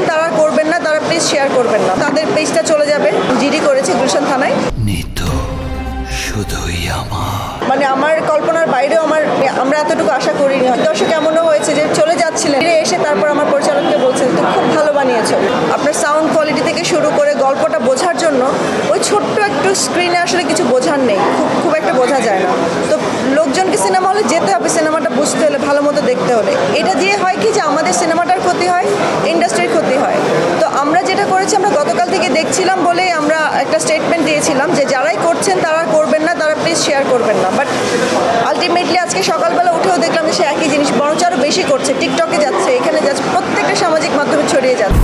তারা করবেন না, তারা প্লিজ শেয়ার করবেন না, তাদের পেজটা চলে যাবে। জিডি করেছে গুলশান থানায়। শুধুই মানে আমার কল্পনার বাইরেও আমরা এতটুকু আশা করিনি। দর্শক এমনও হয়েছে যে চলে যাচ্ছিলেন, ফিরে এসে তারপর আমার পরিচালককে বলছেন তুমি খুব ভালো বানিয়েছো, আপনার সাউন্ড কোয়ালিটি থেকে শুরু করে গল্পটা বোঝার জন্য ওই ছোট্ট একটু স্ক্রিনে আসলে কিছু বোঝার নেই, খুব একটা বোঝা যায় না। তো লোকজনকে সিনেমা হলে যেতে হবে সিনেমাটা বুঝতে হলে, ভালো মতো দেখতে হলে। এটা দিয়ে হয় কি যে আমাদের সিনেমাটার ক্ষতি হয়, ইন্ডাস্ট্রির ক্ষতি হয়। তো আমরা যেটা করেছি, আমরা গতকাল থেকে দেখছিলাম বলেই আমরা একটা স্টেটমেন্ট দিয়েছিলাম যে যারাই করছেন তারা করবেন না, তারা প্লিজ শেয়ার করবেন না। বাট আলটিমেটলি আজকে সকালবেলা উঠেও দেখলাম যে সে একই জিনিস বরঞ্চ আরও বেশি করছে, টিকটকে যাচ্ছে, এখানে যাচ্ছে, প্রত্যেকটা সামাজিক মাধ্যমে ছড়িয়ে যাচ্ছে।